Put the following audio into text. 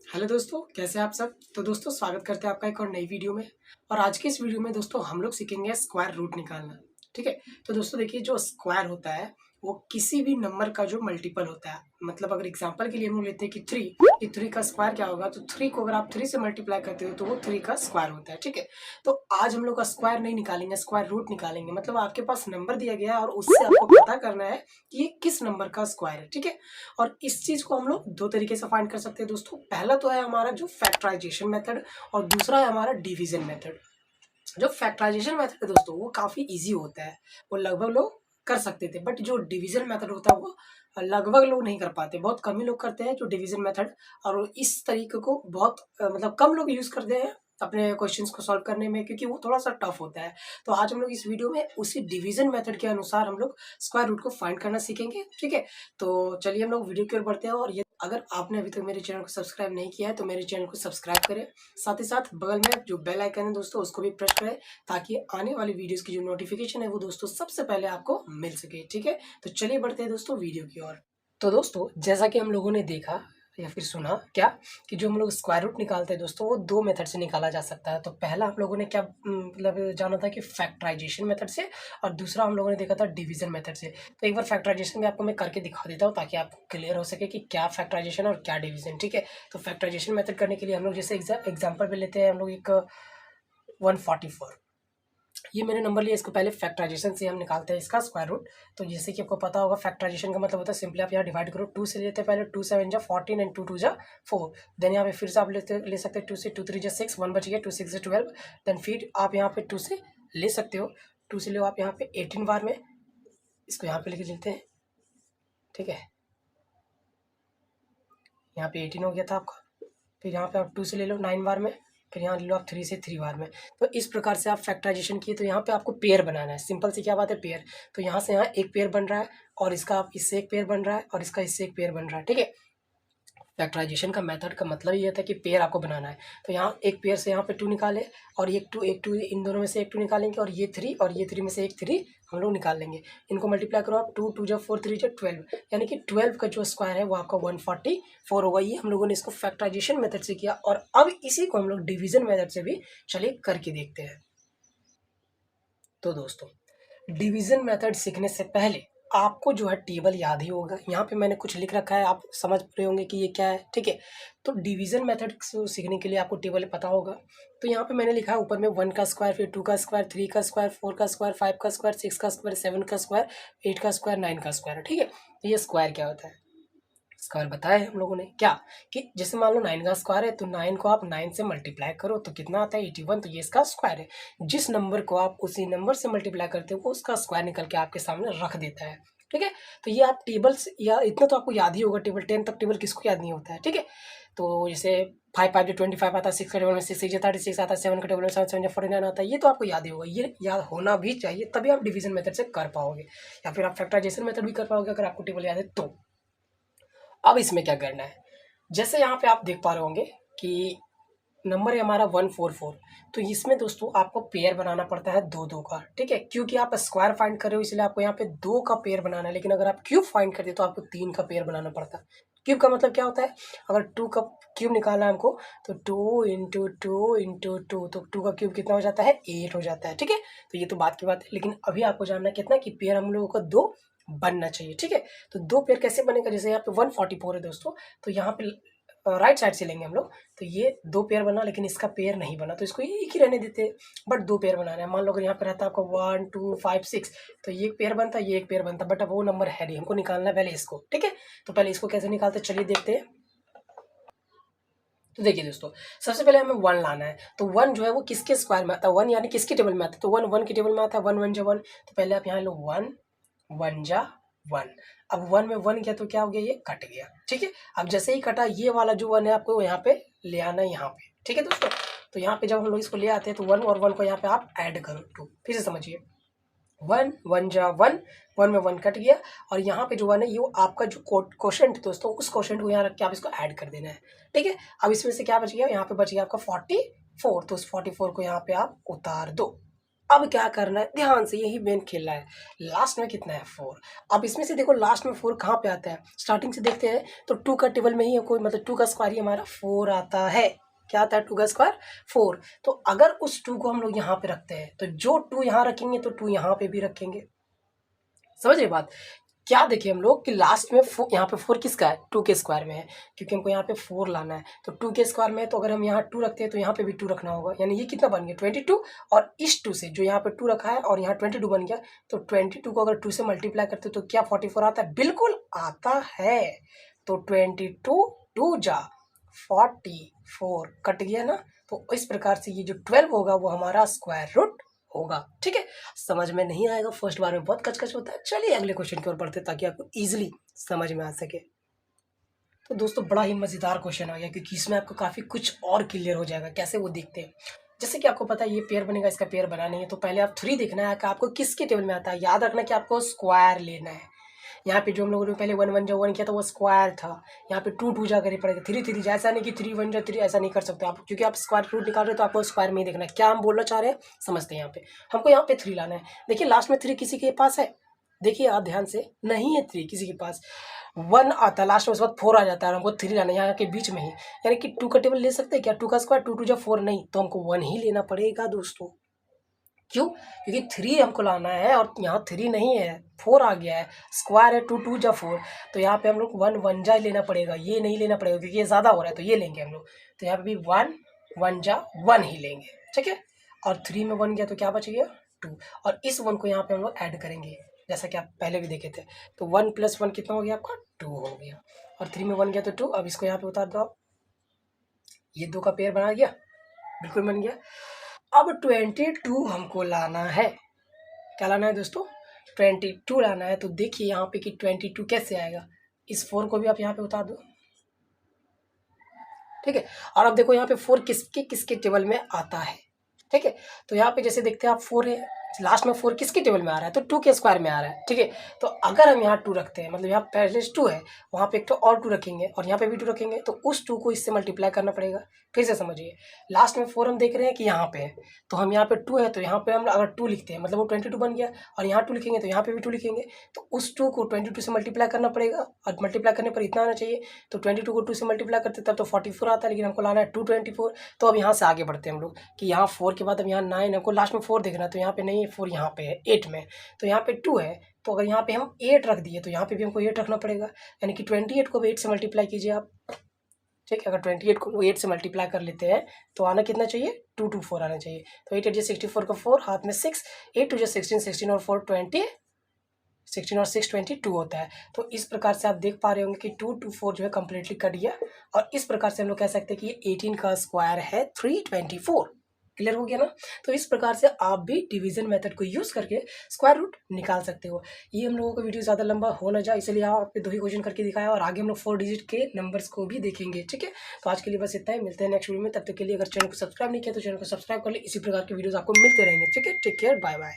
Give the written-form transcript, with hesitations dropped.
Hello दोस्तों, कैसे हैं आप सब। तो दोस्तों स्वागत करते हैं आपका एक और नई वीडियो में। और आज की इस वीडियो में दोस्तों हम लोग सीखेंगे स्क्वायर रूट निकालना। ठीक है। तो दोस्तों देखिए, जो स्क्वायर होता है वो किसी भी नंबर का जो मल्टीपल होता है। मतलब अगर एग्जांपल के लिए हम लोग लेते हैं कि 3, ये 3 का स्क्वायर क्या होगा, तो 3 को अगर आप 3 से मल्टीप्लाई करते हो तो वो 3 का स्क्वायर होता है। ठीक है। तो आज हम लोग का स्क्वायर नहीं निकालेंगे, स्क्वायर रूट निकालेंगे। मतलब आपके पास नंबर दिया गया है और उससे आपको पता करना है कि ये किस नंबर का स्क्वायर है। ठीक है। और इस चीज को हम लोग दो तरीके से फाइंड कर सकते हैं दोस्तों। पहला तो है हमारा जो फैक्टराइजेशन मेथड और दूसरा है हमारा डिवीजन मेथड। जो फैक्टराइजेशन मेथड है दोस्तों वो काफी इजी होता है, वो लगभग लोग कर सकते थे। बट जो डिवीजन मेथड होता है वो लगभग लोग नहीं कर पाते, बहुत कम ही लोग करते हैं जो डिवीजन मेथड। और इस तरीके को बहुत मतलब कम लोग यूज करते हैं अपने क्वेश्चंस को सॉल्व करने में, क्योंकि वो थोड़ा सा टफ होता है। तो आज हम लोग इस वीडियो में उसी डिवीजन मेथड के अनुसार हम लोग स्क्वायर रूट को फाइंड करना सीखेंगे। ठीक है। तो चलिए हम लोग वीडियो की ओर बढ़ते हैं। और ये अगर आपने अभी तक मेरे चैनल को सब्सक्राइब नहीं किया है तो मेरे चैनल को सब्सक्राइब करें। साथ ही साथ बगल में जो बेल आइकन है दोस्तों उसको भी प्रेस करें, ताकि आने वाली वीडियोस की जो नोटिफिकेशन है वो दोस्तों सबसे पहले आपको मिल सके। ठीक है। तो चलिए बढ़ते हैं दोस्तों वीडियो की ओर। तो दोस्तों जैसा कि हम लोगों ने देखा या फिर सुना क्या, कि जो हम लोग स्क्वायर रूट निकालते हैं दोस्तों वो दो मेथड से निकाला जा सकता है। तो पहला हम लोगों ने क्या मतलब जाना था कि फैक्टराइजेशन मेथड से, और दूसरा हम लोगों ने देखा था डिवीजन मेथड से। तो एक बार फैक्टराइजेशन में आपको मैं करके दिखा देता हूँ ताकि आपको क्लियर हो सके कि क्या फैक्टराइजेशन और क्या डिवीजन। ठीक है। तो फैक्टराइजेशन मेथड करने के लिए हम लोग जैसे एग्जाम्पल पे लेते हैं हम लोग एक 144। ये मैंने नंबर लिया, इसको पहले फैक्टराइजेशन से हम निकालते हैं इसका स्क्वायर रूट। तो जैसे कि आपको पता होगा फैक्टराइजेशन का मतलब होता है सिंपली आप यहाँ डिवाइड करो, 2 से लेते हैं पहले, 2 7 जा 14 एंड 2 2 जा 4। देन यहाँ पे फिर से आप ले सकते हैं 2 से 2 3 जा 6, 1 बच गया, 2 6 जा 12। देन फिर आप यहाँ पे 2 से ले सकते हो, 2 से लो आप यहाँ पे 18 बार में, इसको यहाँ पे लेके चलते हैं। ठीक है, यहाँ पे 18 हो गया था आपका। फिर यहाँ पे आप 2 से ले लो 9 बार में, फिर यहाँ ले लो आप 3 से 3 बार में। तो इस प्रकार से आप फैक्टराइजेशन किए। तो यहाँ पे आपको पेयर बनाना है, सिंपल सी क्या बात है, पेयर। तो यहाँ से यहाँ एक पेयर बन रहा है और इसका आप इससे एक पेयर बन रहा है और इसका इससे एक पेयर बन रहा है। ठीक है। फैक्टराइजेशन का मेथड का मतलब ये था कि पेयर आपको बनाना है। तो यहाँ एक पेयर से यहाँ पे 2 निकाले और एक टू इन दोनों में से एक 2 निकालेंगे, और ये 3 और ये 3 में से एक 3 हम लोग निकाल लेंगे। इनको मल्टीप्लाई करो आप, 2 2 जा 4 3 जा 12, यानी कि 12 का जो स्क्वायर है वो आपका 144 होगा। ये हम लोगों ने इसको फैक्टराइजेशन मेथड से किया, और अब इसी को हम लोग डिवीजन मेथड से भी चलिए करके देखते हैं। तो दोस्तों डिवीजन मेथड सीखने से पहले आपको जो है टेबल याद ही होगा। यहाँ पे मैंने कुछ लिख रखा है, आप समझ रहे होंगे कि ये क्या है। ठीक है। तो डिवीजन मेथड सीखने के लिए आपको टेबल पता होगा। तो यहाँ पे मैंने लिखा है ऊपर में 1 का स्क्वायर, फिर 2 का स्क्वायर, 3 का स्क्वायर, 4 का स्क्वायर, 5 का स्क्वायर, 6 का स्क्वायर, 7 का स्क्वायर, 8 का स्क्वायर, 9 का स्क्वायर। ठीक है। तो ये स्क्वायर क्या होता है, स्क्वायर बताया है हम लोगों ने क्या, कि जैसे मान लो 9 का स्क्वायर है तो 9 को आप 9 से मल्टीप्लाई करो तो कितना आता है 81। तो ये इसका स्क्वायर है। जिस नंबर को आप उसी नंबर से मल्टीप्लाई करते हो वो उसका स्क्वायर निकल के आपके सामने रख देता है। ठीक है। तो ये आप टेबल्स या इतना तो आपको याद ही होगा, टेबल 10 तक टेबल किसको याद नहीं होता है। ठीक है। तो जैसे 5 5 25 आता है, 6 का टेबल में 6 6 36 आता है, 7 का टेबल में 7 7 49 आता है। ये तो आपको याद ही होगा, ये याद होना भी चाहिए, तभी आप डिवीजन मेथड से कर पाओगे, या फिर आप फैक्टराइजेशन मेथड भी कर पाओगे अगर आपको टेबल याद है तो। अब इसमें क्या करना है, जैसे यहाँ पे आप देख पा रहे होंगे कि नंबर है हमारा 144। तो इसमें दोस्तों आपको पेयर बनाना पड़ता है दो दो का। ठीक है। क्योंकि आप स्क्वायर फाइंड कर रहे हो इसलिए आपको यहाँ पे 2 का पेयर बनाना है, लेकिन अगर आप क्यूब फाइंड करते हो तो आपको 3 का पेयर बनाना पड़ता है। क्यूब का मतलब क्या होता है, अगर 2 का क्यूब निकालना है हमको तो 2 इंटू टू इंटू टू, तो 2 का क्यूब कितना हो जाता है 8 हो जाता है। ठीक है। तो ये तो बात की बात है, लेकिन अभी आपको जानना है कितना कि पेयर हम लोगों का 2 बनना चाहिए। ठीक है। तो 2 पेयर कैसे बनेगा, जैसे यहाँ पे 144 है दोस्तों, तो यहाँ पे राइट साइड से लेंगे हम लोग। तो ये 2 पेयर बना, लेकिन इसका पेयर नहीं बना तो इसको एक ही रहने देते, बट 2 पेयर बनाना है। मान लो अगर यहाँ पे रहता आपका 1 2 5 6, तो ये एक पेयर बनता, ये एक पेयर बनता, बट अब वो नंबर है नहीं, हमको निकालना है पहले इसको। ठीक है। तो पहले इसको कैसे निकालते चलिए देखते हैं। तो देखिए दोस्तों, सबसे पहले हमें 1 लाना है। तो 1 जो है वो किसके स्क्वायर में आता है, 1 यानी किसके टेबल में आता है, तो 1 1 की टेबल में आता है, 1 1 जा 1। तो पहले आप यहाँ लो 1 1 जा 1। अब 1 में 1 किया तो क्या हो गया, ये कट गया। ठीक है। अब जैसे ही कटा, ये वाला जो 1 है आपको यहाँ पे ले आना है यहाँ पे। ठीक है दोस्तों। तो यहाँ पे जब हम लोग इसको ले आते हैं तो 1 और 1 को यहाँ पे आप ऐड करो 2, फिर से समझिए, 1 1 जा 1, 1 में 1 कट गया, और यहाँ पे जो 1 है ये आपका जो क्वोशंट दोस्तों, उस क्वोशंट को यहाँ रख के आप इसको ऐड कर देना है। ठीक है। अब इसमें से क्या बच गया, यहाँ पे बच गया आपका 44। तो उस 44 को यहाँ पे आप उतार दो। अब क्या करना है, ध्यान से यही मेन खेलना है। लास्ट में कितना है 4। अब इसमें से देखो लास्ट में 4 कहाँ पे आता है, स्टार्टिंग से देखते हैं तो 2 का टेबल में ही है कोई, मतलब 2 का स्क्वायर ही हमारा 4 आता है। क्या आता है 2 का स्क्वायर 4। तो अगर उस 2 को हम लोग यहाँ पे रखते हैं तो जो 2 यहाँ रखेंगे तो 2 यहाँ पे भी रखेंगे। समझ रहे बात। क्या देखिए हम लोग कि लास्ट में यहाँ पे 4 किसका है, 2 के स्क्वायर में है, क्योंकि हमको यहाँ पे 4 लाना है। तो 2 के स्क्वायर में है तो अगर हम यहाँ 2 रखते हैं तो यहाँ पे भी 2 रखना होगा, यानी ये कितना बन गया 22। और इस 2 से जो यहाँ पे 2 रखा है और यहाँ 22 बन गया, तो 22 को अगर 2 से मल्टीप्लाई करते तो क्या 44 आता है, बिल्कुल आता है। तो 22 2 जा 44 कट गया ना। तो इस प्रकार से ये जो 12 होगा वो हमारा स्क्वायर रूट होगा। ठीक है, समझ में नहीं आएगा, फर्स्ट बार में बहुत कचकच होता है। चलिए अगले क्वेश्चन की ओर बढ़ते ताकि आपको इजीली समझ में आ सके। तो दोस्तों बड़ा ही मज़ेदार क्वेश्चन आ गया, क्योंकि इसमें आपको काफ़ी कुछ और क्लियर हो जाएगा। कैसे, वो देखते हैं। जैसे कि आपको पता है ये पेयर बनेगा, इसका पेयर बना नहीं है, तो पहले आप 3 देखना है कि आपको किसके टेबल में आता है। याद रखना कि आपको स्क्वायर लेना है। यहाँ पे जो हम लोगों ने पहले 1 1 जा 1 किया था वो स्क्वायर था। यहाँ पे 2 2 जा कर ही पड़ेगा, 3 3 जा, ऐसा नहीं कि 3 1 जा 3, ऐसा नहीं कर सकते आप, क्योंकि आप स्क्वायर रूट निकाल रहे हो तो आपको स्क्वायर में ही देखना है। क्या हम बोलना चाह रहे हैं समझते हैं। यहाँ पे हमको यहाँ पे 3 लाना है। देखिए लास्ट में 3 किसी के पास है, देखिए आप ध्यान से, नहीं है 3 किसी के पास। 1 आता है लास्ट में, उसके बाद 4 आ जाता है, हमको 3 लाना है यहाँ के बीच में ही। यानी कि 2 का टेबल ले सकते हैं क्या, 2 का स्क्वायर 2 2 जा 4 नहीं, तो हमको 1 ही लेना पड़ेगा दोस्तों। क्यों, क्योंकि 3 हमको लाना है और यहाँ 3 नहीं है, 4 आ गया है। स्क्वायर है 2 2 जा 4, तो यहाँ पे हम लोग 1 1 जा लेना पड़ेगा, ये नहीं लेना पड़ेगा क्योंकि ये ज़्यादा हो रहा है, तो ये लेंगे हम लोग। तो यहाँ पे भी 1 1 जा 1 ही लेंगे। ठीक है, और 3 में 1 गया तो क्या बच गया 2, और इस 1 को यहाँ पे हम लोग ऐड करेंगे, जैसा कि आप पहले भी देखे थे। तो 1 + 1 कितना हो गया आपका 2 हो गया, और 3 में 1 गया तो 2। अब इसको यहाँ पे उतार दो, ये 2 का पेयर बना गया, बिल्कुल बन गया। अब 22 हमको लाना है। क्या लाना है दोस्तों, 22 लाना है। तो देखिए यहाँ पे कि 22 कैसे आएगा, इस 4 को भी आप यहाँ पे उतार दो। ठीक है, और अब देखो यहाँ पे 4 किसके किसके टेबल में आता है। ठीक है, तो यहाँ पे जैसे देखते हैं आप 4 है, लास्ट में 4 किसके टेबल में आ रहा है, तो 2 के स्क्वायर में आ रहा है। ठीक है, तो अगर हम यहाँ 2 रखते हैं, मतलब यहाँ पहले 2 है, वहाँ पे एक तो और 2 रखेंगे और यहाँ पे भी 2 रखेंगे, तो उस 2 को इससे मल्टीप्लाई करना पड़ेगा। फिर से समझिए, लास्ट में 4 हम देख रहे हैं कि यहाँ पे है, तो हम यहाँ पे 2 है, तो यहाँ पे हम अगर 2 लिखते हैं मतलब वो 22 बन गया, और यहाँ 2 लिखेंगे तो यहाँ पे भी 2 लिखेंगे, तो उस 2 को 22 से मल्टीप्लाई करना पड़ेगा, और मल्टीप्लाई करने पर इतना आना चाहिए। तो 22 को 2 से मल्टीप्लाई करते तब तो 44 आता है, लेकिन हमको लाना है 224। तो अब यहाँ से आगे बढ़ते हैं हम लोग कि यहाँ 4 के बाद अब यहाँ 9, हमको लास्ट में 4 देखना है, तो यहाँ पे नहीं है 4, यहाँ पे है 8 में, तो यहाँ पे 2 है, तो अगर यहाँ पे हम 8 रख दिए तो यहाँ पे भी हमको 8 रखना पड़ेगा, यानी कि 28 को भी 8 से मल्टीप्लाई कीजिए आप। ठीक है, अगर 28 को 8 से मल्टीप्लाई कर लेते हैं तो आना कितना चाहिए 224 आना चाहिए। तो 8 8 जा 64 का 4, हाथ में 6, 8 2 जा 16, 16 और 4 20, 16 और 6 22 होता है। तो इस प्रकार से आप देख पा रहे होंगे कि 2 2 4 जो है कम्प्लीटली कट गया, और इस प्रकार से हम लोग कह सकते हैं कि ये 18 का स्क्वायर है 324। क्लियर हो गया ना। तो इस प्रकार से आप भी डिवीजन मेथड को यूज़ करके स्क्वायर रूट निकाल सकते हो। ये हम लोगों का वीडियो ज़्यादा लंबा हो ना जाए, इसलिए आपके 2 ही क्वेश्चन करके दिखाया, और आगे हम लोग 4 डिजिट के नंबर्स को भी देखेंगे। ठीक है, तो आज के लिए बस इतना ही, मिलते हैं नेक्स्ट वीडियो में। तब तक के लिए अगर चैनल को सब्सक्राइब नहीं किया तो चैनल को सब्सक्राइब कर ले, इसी प्रकार के वीडियोज़ आपको मिलते रहेंगे। ठीक है, टेक केयर, बाय बाय।